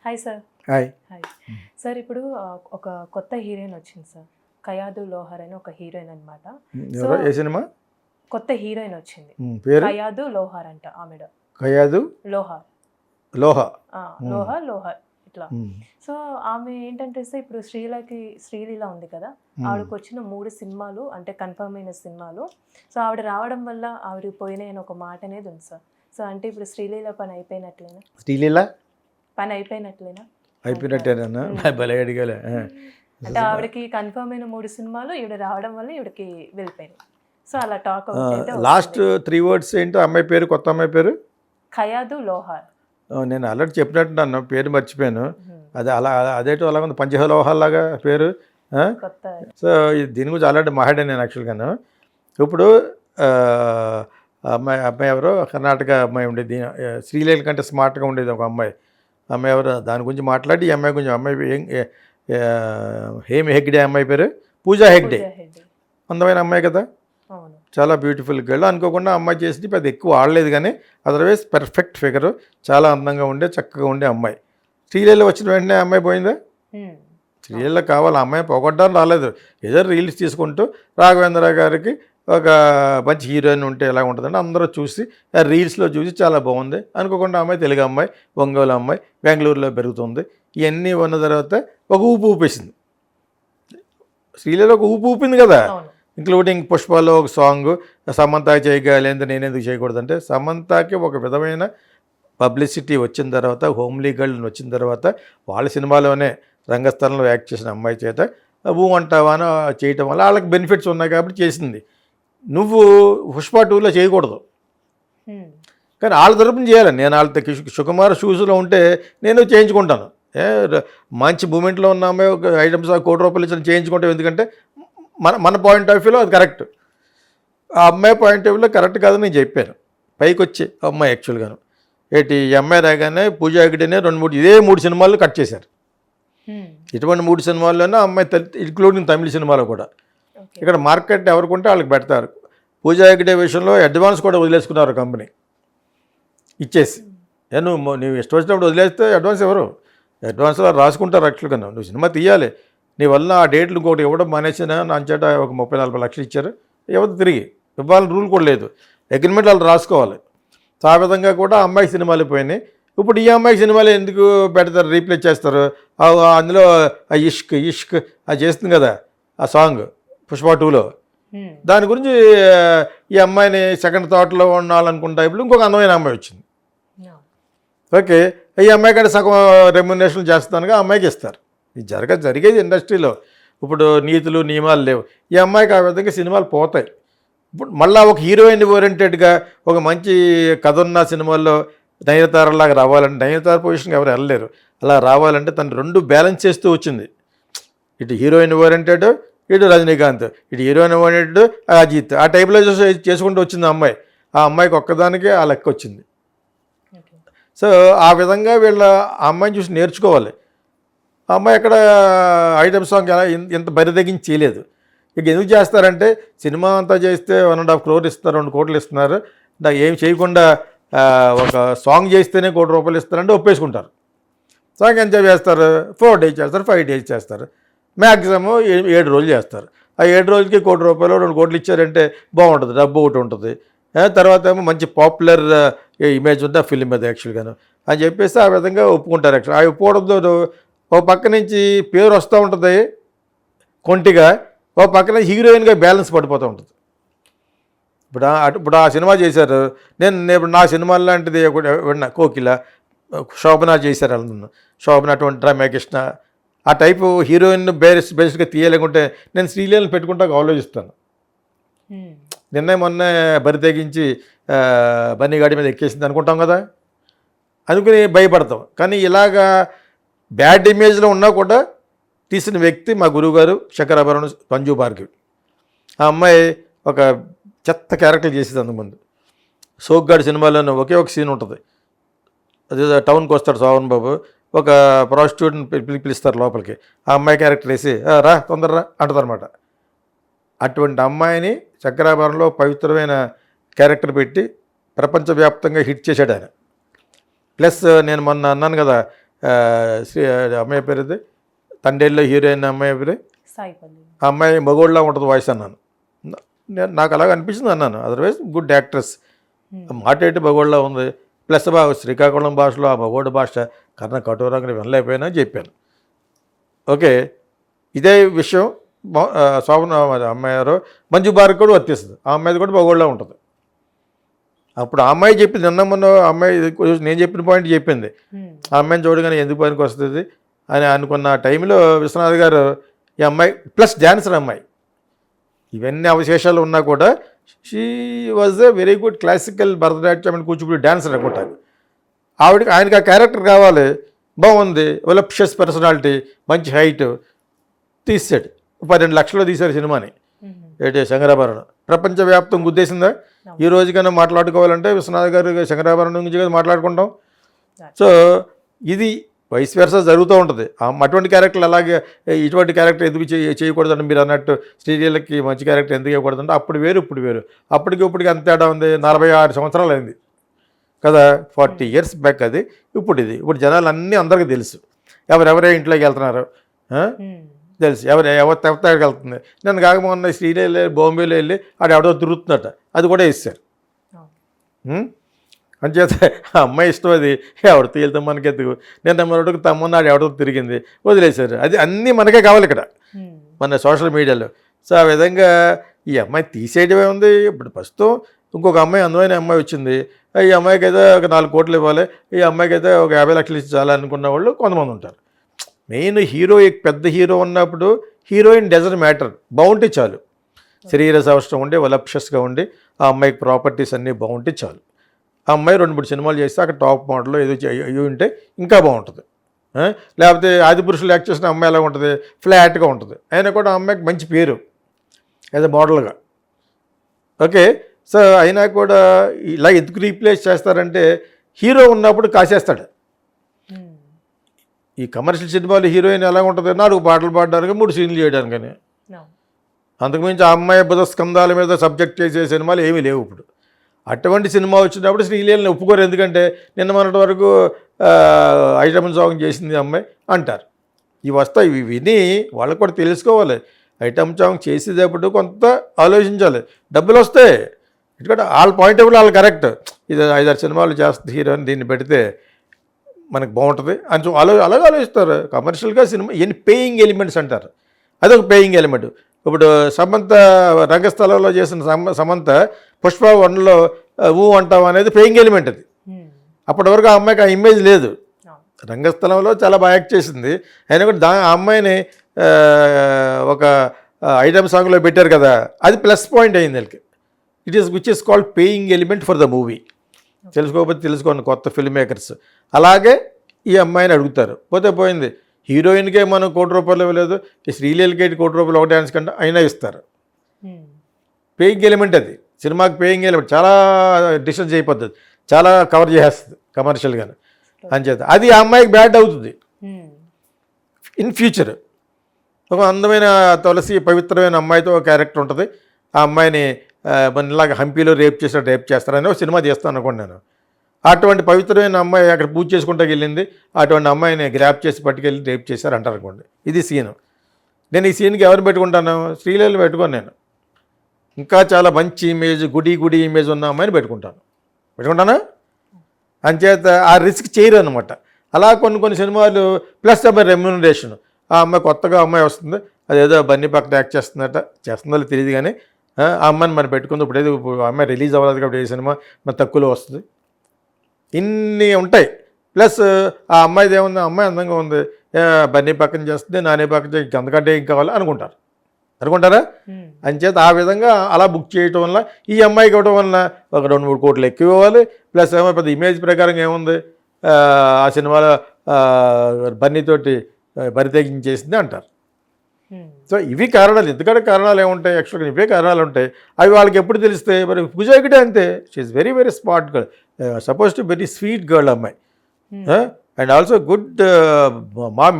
Hi sir. Hi. Hi sir. ఇప్పుడు ఒక కొత్త హీరోయిన్ వచ్చింది సార్. కయాదు లోహర్ అని ఒక హీరోయిన్ అనమాట. ఏ సినిమా? కొత్త హీరోయిన్ వచ్చింది. పేరు కయాదు లోహర్ అంట ఆమెడ. కయాదు లోహర్. లోహర్ ఇట్లా. సో ఆమె ఏంటంటే సార్ ఇప్పుడు శ్రీలీల ఉంది కదా, ఆవిడకి వచ్చిన 3 సినిమాలు అంటే కన్ఫర్మ్ అయిన సినిమాలు. సో ఆవిడ రావడం వల్ల ఆవిడ పోయిన ఒక మాట అనేది ఉంది సార్. సో అంటే ఇప్పుడు శ్రీలీల పని అయిపోయినట్లేనా? శ్రీలీల పని అయిపోయినట్లేనా? అయిపోయినట్టేనా? భలే అడిగాలే. అంటే ఆవిడకి కన్ఫర్మ్ అయిన 3 సినిమాలు ఈవిడ రావడం వల్ల ఈవిడకి వెళ్ళిపోయింది. సో అలా టాక్ లాస్ట్ 3 words ఏంటో అమ్మాయి పేరు, కొత్త అమ్మాయి పేరు? కయాదు లోహర్. నేను ఆల్రెడీ చెప్పినట్టు నన్ను పేరు మర్చిపోయాను. అది అలా అదేటో అలాగ ఉంది, పంచలోహాల్లాగా పేరు. సో దీని గురించి ఆల్రెడీ మాట్లాడాను నేను యాక్చువల్గాను. ఇప్పుడు అమ్మాయి ఎవరో కర్ణాటక అమ్మాయి ఉండేది, శ్రీలీల కంటే స్మార్ట్గా ఉండేది ఒక అమ్మాయి ఎవరు, దాని గురించి మాట్లాడి ఈ అమ్మాయి గురించి, అమ్మాయి హేమి హెగ్డే అమ్మాయి పేరు పూజా హెగ్డే. అందమైన అమ్మాయి కదా, చాలా బ్యూటిఫుల్ గర్ల్. అనుకోకుండా అమ్మాయి చేసి పెద్ద ఎక్కువ ఆడలేదు కానీ అదర్వైజ్ పర్ఫెక్ట్ ఫిగర్, చాలా అందంగా ఉండే చక్కగా ఉండే అమ్మాయి. శ్రీలీల వచ్చిన వెంటనే అమ్మాయి పోయిందా? శ్రీలీల కావాలి, అమ్మాయి పోగొట్టడం రాలేదు. ఏదో రీల్స్ తీసుకుంటూ రాఘవేంద్ర గారికి ఒక మంచి హీరోయిన్ ఉంటే ఎలా ఉంటుందంటే అందరూ చూసి ఆ రీల్స్లో చూసి చాలా బాగుంది అనుకోకుండా అమ్మాయి తెలుగు అమ్మాయి, ఒంగోలు అమ్మాయి, బెంగళూరులో పెరుగుతుంది. ఇవన్నీ ఉన్న తర్వాత ఒక ఊపు ఊపేసింది శ్రీలీల, ఒక ఊపు ఊపింది కదా. ఇంక్లూడింగ్ పుష్పలో ఒక సాంగ్, సమంత చేయగలేదు నేనెందుకు చేయకూడదంటే, సమంతకి ఒక విధమైన పబ్లిసిటీ వచ్చిన తర్వాత, హోమ్లీ గర్ల్ వచ్చిన తర్వాత, వాళ్ళ సినిమాలోనే రంగస్థలంలో యాక్ట్ చేసిన అమ్మాయి చేత ఊ అంటావా అని చేయటం వల్ల వాళ్ళకి బెనిఫిట్స్ ఉన్నాయి కాబట్టి చేసింది. నువ్వు పుష్ప 2లో చేయకూడదు, కానీ వాళ్ళ తరపున చేయాలి. నేను వాళ్ళతో సుకుమార్ షూస్లో ఉంటే నేను చేయించుకుంటాను. మంచి మూమెంట్లో ఉన్న అమ్మాయి ఒక ఐటమ్స్ ₹1,00,00,000 ఇచ్చిన చేయించుకుంటాం, ఎందుకంటే మన పాయింట్ ఆఫ్ వ్యూలో అది కరెక్ట్. ఆ అమ్మాయి పాయింట్ ఆఫ్ వ్యూలో కరెక్ట్ కాదని నేను చెప్పాను. పైకి వచ్చి అమ్మాయి యాక్చువల్గాను ఈ అమ్మాయి రాగానే పూజా హెగ్డేనే 3 సినిమాలు కట్ చేశారు. ఇటువంటి 3 సినిమాల్లోనే అమ్మాయి, ఇంక్లూడింగ్ తమిళ సినిమాలో కూడా. ఇక్కడ మార్కెట్ ఎవరికి ఉంటే వాళ్ళకి పెడతారు. పూజా హెగ్డే విషయంలో అడ్వాన్స్ కూడా వదిలేసుకున్నారు కంపెనీ ఇచ్చేసి. నువ్వు ఇష్టం వచ్చినప్పుడు వదిలేస్తే అడ్వాన్స్ ఎవరు? అడ్వాన్స్లో రాసుకుంటారు యాక్చువల్గా. నువ్వు సినిమా తీయాలి, నీ వల్ల ఆ డేట్లు ఇంకోటి ఇవ్వడం మానేసినా నా చేత ఒక 30-40 లక్షలు ఇచ్చారు, ఎవరు తిరిగి ఇవ్వాలని రూల్ కూడా లేదు. అగ్రిమెంట్ వాళ్ళు రాసుకోవాలి. ఆ విధంగా కూడా అమ్మాయి సినిమాలు పోయినాయి. ఇప్పుడు ఈ అమ్మాయి సినిమాలు ఎందుకు పెడతారు, రీప్లేస్ చేస్తారు? అందులో ఆ ఇష్క్ అది చేస్తుంది కదా ఆ సాంగ్ పుష్ప 2లో. దాని గురించి ఈ అమ్మాయిని సెకండ్ థాట్లో ఉండాలనుకుంటా. ఇప్పుడు ఇంకొక అందమైన అమ్మాయి వచ్చింది. ఓకే, ఈ అమ్మాయి కంటే సగం రెమ్యునరేషన్ చేస్తానుగా అమ్మాయికి ఇస్తారు. ఇది జరిగేది ఇండస్ట్రీలో. ఇప్పుడు నీతులు నియమాలు లేవు. ఈ అమ్మాయికి ఆ విధంగా సినిమాలు పోతాయి. ఇప్పుడు మళ్ళీ ఒక హీరోయిన్ ఓరియంటెడ్గా ఒక మంచి కథ ఉన్న సినిమాల్లో నయనతారలాగా రావాలంటే, నయనతార పొజిషన్కి ఎవరు వెళ్ళలేరు. అలా రావాలంటే తను 2 బ్యాలెన్స్ చేస్తూ వచ్చింది. ఇటు హీరోయిన్ ఓరియంటెడ్, ఇటు రజనీకాంత్, ఇటు హీరోయిన్ ఓరియంటెడ్ అజిత్, ఆ టైప్లో చేసుకుంటూ వచ్చింది అమ్మాయి. ఆ అమ్మాయికి ఒక్కదానికే ఆ లెక్క వచ్చింది. సో ఆ విధంగా ఆ అమ్మాయిని చూసి నేర్చుకోవాలి. ఆ అమ్మాయి ఎక్కడ ఐటమ్ సాంగ్ ఎలా ఇంత బరిదగించి చేయలేదు. ఇక ఎందుకు చేస్తారంటే, సినిమా అంతా చేస్తే 1.5 crore ఇస్తారు, 2 కోట్లు ఇస్తున్నారు, ఏం చేయకుండా ఒక సాంగ్ చేస్తేనే ₹1,00,00,000 ఇస్తారంటే ఒప్పేసుకుంటారు. సాంగ్ ఎంత చేస్తారు? 4 days చేస్తారు, 5 days చేస్తారు, మ్యాక్సిమం 7 రోజులు చేస్తారు. ఆ 7 రోజులకి ₹1,00,00,000 2 కోట్లు ఇచ్చారంటే బాగుంటుంది, డబ్బు ఒకటి ఉంటుంది. తర్వాత ఏమో మంచి పాపులర్ ఇమేజ్ ఉంది ఆ ఫిలిం మీద యాక్చువల్గాను అని చెప్పేసి ఆ విధంగా ఒప్పుకుంటారు. యాక్చువల్ అవి ఒప్పుకోవడంతో ఒక పక్క నుంచి పేరు వస్తూ ఉంటుంది కొంటిగా, ఒక పక్కన హీరోయిన్గా బ్యాలెన్స్ పడిపోతూ ఉంటుంది. ఇప్పుడు ఆ సినిమా చేశారు, నేను నా సినిమా లాంటిది విన్నా, కోకిల, శోభన చేశారు. అలా శోభన, రమ్యకృష్ణ, ఆ టైపు హీరోయిన్ బేస్డ్గా తీయలేకుంటే నేను శ్రీలీలను పెట్టుకుంటా ఆలోచిస్తాను. మొన్న బరి తెగించి బన్నీగాడి మీద ఎక్కేసింది అనుకుంటాం కదా, అందుకని భయపడతాం. కానీ ఇలాగా బ్యాడ్ ఇమేజ్లో ఉన్నా కూడా తీసిన వ్యక్తి మా గురువుగారు శంకరాభరణం పంజు భార్గవి. ఆ అమ్మాయి ఒక చెత్త క్యారెక్టర్ చేసేది అంతకుముందు. సోగ్గాడి సినిమాలోనే ఒకే ఒక సీన్ ఉంటుంది, అది టౌన్కి వస్తాడు శోభన్ బాబు, ఒక ప్రాస్టిట్యూట్ని పిలుస్తారు లోపలికి, ఆ అమ్మాయి క్యారెక్టర్ వేసి రా తొందరరా అంటుందన్నమాట. అటువంటి అమ్మాయిని శంకరాభరణంలో పవిత్రమైన క్యారెక్టర్ పెట్టి ప్రపంచవ్యాప్తంగా హిట్ చేశాడు ఆయన. ప్లస్ నేను మొన్న అన్నాను కదా, అమ్మాయి పేరు ఇది తండేళ్ళలో హీరోయిన్ అమ్మాయి పేరు సాయిపల్లి. ఆ అమ్మాయి మగోళ్ళలా ఉంటుంది వాయిస్ అన్నాను. నాకు అలాగ అనిపించింది అన్నాను. అదర్వైజ్ గుడ్ యాక్ట్రెస్, మాట ఏంటి మగోళ్ళలా ఉంది. ప్లస్ శ్రీకాకుళం భాషలో ఆ మగోడు భాష కర్ణ కఠోరంగా వినలేకపోయినా చెప్పాను. ఓకే, ఇదే విషయం శోభన అమ్మాయి ఎవరో మంజు బారికి కూడా వర్తిస్తుంది. ఆ అమ్మాయిది కూడా మగోళ్ళలా ఉంటుంది. అప్పుడు ఆ అమ్మాయి చెప్పింది, నిన్న మొన్న అమ్మాయి నేను చెప్పిన పాయింట్ చెప్పింది. ఆ అమ్మాయిని చూడగానే ఎందుకు పనికి వస్తుంది అని అనుకున్న టైంలో విశ్వనాథ్ గారు ఈ అమ్మాయి ప్లస్ డ్యాన్సర్ అమ్మాయి, ఇవన్నీ అవశేషాలు ఉన్నా కూడా she was a very good classical Bharatanatyam and Kuchipudi dancer అనుకుంటాను. ఆయనకి ఆ క్యారెక్టర్ కావాలి, బాగుంది, వలప్షియస్ పర్సనాలిటీ, మంచి హైట్, తీసాడు. 12 లక్షలు తీశారు సినిమాని. ఏంటి శంకరాభరణం ప్రపంచవ్యాప్తం గుద్దేసిందా? ఈ రోజుకైనా మాట్లాడుకోవాలంటే విశ్వనాథ్ గారు శంకరాభరణం గురించి కదా మాట్లాడుకుంటాం. సో ఇది వైస్ వెర్సా జరుగుతూ ఉంటుంది. అటువంటి క్యారెక్టర్లు అలాగే ఇటువంటి క్యారెక్టర్ ఎందుకు చేయకూడదంటే మీరు అన్నట్టు శ్రీలీలకి మంచి క్యారెక్టర్ ఎందుకు ఇవ్వకూడదంటే అప్పుడు వేరు ఇప్పుడు వేరు. అప్పటికి ఇప్పటికి అంత తేడా ఉంది. 46 సంవత్సరాలు అయింది కదా, 40 years బ్యాక్ అది. ఇప్పుడు ఇది ఇప్పుడు జనాలు అన్నీ అందరికీ తెలుసు. ఎవరెవరే ఇంట్లోకి వెళ్తున్నారు తెలుసు, ఎవరు తెవతాడికి వెళ్తుంది. నన్ను కాకమోన్న శ్రీలీల బాంబేలో వెళ్ళి ఆడు ఎవడో తిరుగుతున్నట్ట, అది కూడా ఇస్తారు. అంచేత ఆ అమ్మాయి ఇష్టం, అది ఎవరితో వెళ్తాం మనకెందుకు. నేను మరొకటి తమ్మన్నాడు ఎవరితో తిరిగింది, వదిలేశారు. అది అన్నీ మనకే కావాలి ఇక్కడ మన సోషల్ మీడియాలో. సో ఆ విధంగా ఈ అమ్మాయి తీసేయడమే ఉంది. ఇప్పుడు ప్రస్తుతం ఇంకొక అమ్మాయి, అందమైన అమ్మాయి వచ్చింది. ఈ అమ్మాయికి అయితే ఒక 4 కోట్లు ఇవ్వాలి, ఈ అమ్మాయికి అయితే ఒక 50 లక్షలు ఇచ్చి చాలా అనుకున్న వాళ్ళు కొంతమంది ఉంటారు. మెయిన్ హీరో, పెద్ద హీరో ఉన్నప్పుడు హీరోయిన్ డజంట్ మ్యాటర్, బాగుంటే చాలు. శరీర సౌష్ఠం ఉండి వలప్షస్గా ఉండి ఆ అమ్మాయికి ప్రాపర్టీస్ అన్నీ బాగుంటే చాలు. ఆ అమ్మాయి 2-3 సినిమాలు చేస్తే అక్కడ టాప్ మోడల్లో ఏదో అయ్యి ఉంటే ఇంకా బాగుంటుంది. లేకపోతే ఆది పురుషులు యాక్ట్ చేసిన అమ్మాయి ఎలా ఉంటుంది, ఫ్లాట్గా ఉంటుంది. అయినా కూడా ఆ అమ్మాయికి మంచి పేరు యాజ్ ఎ మోడల్గా. ఓకే, సో అయినా కూడా ఇలా ఎందుకు రీప్లేస్ చేస్తారంటే హీరో ఉన్నప్పుడు కాసేస్తాడు. ఈ కమర్షియల్ సినిమాలు హీరోయిన్ ఎలా ఉంటుంది, 4 పాటలు పాడడానికి 3 సీన్లు చేయడానికని. అంతకుమించి ఆ అమ్మాయి బుధ స్కంధాల మీద సబ్జెక్ట్ చేసే సినిమాలు ఏమీ లేవు ఇప్పుడు. అటువంటి సినిమా వచ్చినప్పుడు శ్రీలీలని ఒప్పుకోరు. ఎందుకంటే నిన్న మొన్నటి వరకు ఐటమ్ సాంగ్ చేసింది అమ్మాయి అంటారు. ఇవి వస్తాయి, ఇవి విని వాళ్ళకు కూడా తెలుసుకోవాలి. ఐటమ్ సాంగ్ చేసేటప్పుడు కొంత ఆలోచించాలి. డబ్బులు వస్తాయి, ఎందుకంటే వాళ్ళ పాయింట్ ఆఫ్ వ్యూ వాళ్ళు కరెక్ట్. ఇది 5-6 సినిమాలు చేస్తుంది హీరోయిన్, దీన్ని పెడితే మనకు బాగుంటుంది అని అలాగే ఆలోచిస్తారు. కమర్షియల్గా సినిమా ఎన్ని పేయింగ్ ఎలిమెంట్స్ అంటారు, అదొక పేయింగ్ ఎలిమెంట్. ఇప్పుడు సమంత రంగస్థలంలో చేసిన సమంత పుష్ప 1లో ఊ అంటాం అనేది పేయింగ్ ఎలిమెంట్. అది అప్పటి వరకు ఆ అమ్మాయికి ఆ ఇమేజ్ లేదు. రంగస్థలంలో చాలా బాగా యాక్ట్ చేసింది. అయినా కూడా ఆ అమ్మాయిని ఒక ఐటమ్ సాంగ్లో పెట్టారు కదా, అది ప్లస్ పాయింట్ అయింది వాళ్ళకి. Which is called paying element for the movie. తెలుసుకోకపోతే తెలుసుకోండి కొత్త ఫిల్మ్ మేకర్స్. అలాగే ఈ అమ్మాయిని అడుగుతారు, పోతే పోయింది. హీరోయిన్కే మనం 1 కోటి రూపాయలు ఇవ్వలేదు, ఈ శ్రీలీలకి 1 కోటి రూపాయలు ఒక డ్యాన్స్ కంటే అయినా ఇస్తారు. పేయింగ్ ఎలిమెంట్ అది, సినిమాకి పేయింగ్ ఎలిమెంట్. చాలా డిస్టర్బ్ అయిపోతుంది, చాలా కవర్ చేసేస్తుంది కమర్షియల్గానే. అంచేత అది ఆ అమ్మాయికి బ్యాడ్ అవుతుంది ఇన్ ఫ్యూచర్. ఒక అందమైన తులసి పవిత్రమైన అమ్మాయితో ఒక క్యారెక్టర్ ఉంటుంది. ఆ అమ్మాయిని మనలాగా హంపీలో రేప్ చేస్తారని ఒక సినిమా చేస్తాను అనుకోండి నేను. అటువంటి పవిత్రమైన అమ్మాయి అక్కడ పూజ చేసుకుంటూ వెళ్ళింది, అటువంటి అమ్మాయిని గ్రాప్ చేసి పట్టుకెళ్ళి రేప్ చేశారు అంటారు అనుకోండి. ఇది సీను. నేను ఈ సీన్కి ఎవరు పెట్టుకుంటాను, శ్రీలీలను పెట్టుకోను నేను. ఇంకా చాలా మంచి ఇమేజ్, గుడి ఇమేజ్ ఉన్న అమ్మాయిని పెట్టుకుంటానా. అంచేత ఆ రిస్క్ చేయరు అనమాట. అలా కొన్ని సినిమాలు ప్లస్ అమ్మాయి రెమ్యూనరేషన్. ఆ అమ్మాయి కొత్తగా అమ్మాయి వస్తుంది, అదేదో బన్నీ పక్కన యాక్ట్ చేస్తుందో తెలియదు కానీ ఆ అమ్మాయిని మనం పెట్టుకుంది. ఇప్పుడు అమ్మాయి రిలీజ్ అవ్వలేదు కాబట్టి ఏ సినిమా మన తక్కువలో వస్తుంది. ఇన్ని ఉంటాయి. ప్లస్ ఆ అమ్మాయిది ఏముంది, అమ్మాయి అందంగా ఉంది, బన్నీ పక్కన చేస్తుంది, నానే పక్కన చేసి అంతకంటే ఏం కావాలి అనుకుంటారా. అంచేత ఆ విధంగా అలా బుక్ చేయటం వల్ల ఈ అమ్మాయికి ఇవ్వడం వల్ల ఒక 2-3 కోట్లు ఎక్కువ ఇవ్వాలి. ప్లస్ ఏమో పెద్ద ఇమేజ్ ప్రకారం ఏముంది, ఆ సినిమాలో బన్నీతోటి బరి తెగించేసింది అంటారు. సో ఇవి కారణాలు. ఎందుకంటే కారణాలు ఏముంటాయి, యాక్చువల్గా ఇవే కారణాలు ఉంటాయి. అవి వాళ్ళకి ఎప్పుడు తెలిస్తే, మరి పూజ హెగ్డే అంతే. She is very very smart girl, suppose to very sweet girl అమ్మాయి. అండ్ ఆల్సో గుడ్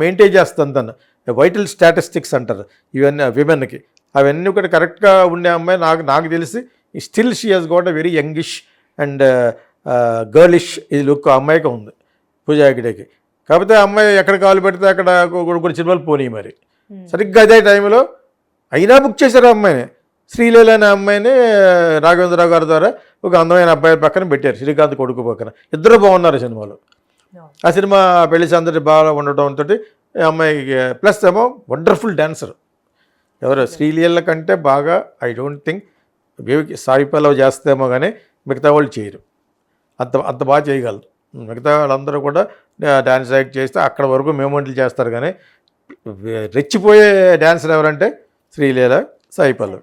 మెయింటైన్ చేస్తుంది తను. వైటల్ స్టాటిస్టిక్స్ అంటారు ఇవన్నీ విమెన్కి, అవన్నీ కూడా కరెక్ట్గా ఉండే అమ్మాయి నాకు తెలిసి. Still she has got a very youngish and girlish ఈ లుక్ అమ్మాయికి ఉంది పూజ హెగ్డేకి. కాకపోతే ఆ అమ్మాయి ఎక్కడ కాలు పెడితే అక్కడ కొన్ని సినిమాలు పోనీ మరి సరిగ్గా అదే టైంలో అయినా బుక్ చేశారు ఆ అమ్మాయిని. శ్రీలీల అనే అమ్మాయిని రాఘవేంద్రరావు గారి ద్వారా ఒక అందమైన అబ్బాయి పక్కన పెట్టారు, శ్రీకాంత్ కొడుకు పక్కన. ఇద్దరు బాగున్నారు సినిమాలో. ఆ సినిమా పెళ్లి సందడి బాగా ఉండటంతో అమ్మాయికి ప్లస్ ఏమో వండర్ఫుల్ డాన్సర్. ఎవరు శ్రీలీల కంటే బాగా I don't think Sai Pallavi చేస్తేమో కానీ మిగతా వాళ్ళు చేయరు, అంత అంత బాగా చేయగలరు. మిగతా వాళ్ళందరూ కూడా డ్యాన్స్ యాక్ట్ చేస్తే అక్కడ వరకు మూమెంట్లు చేస్తారు, కానీ రెచ్చిపోయే డ్యాన్సర్ ఎవరంటే శ్రీలీల, సాయి పల్లవి.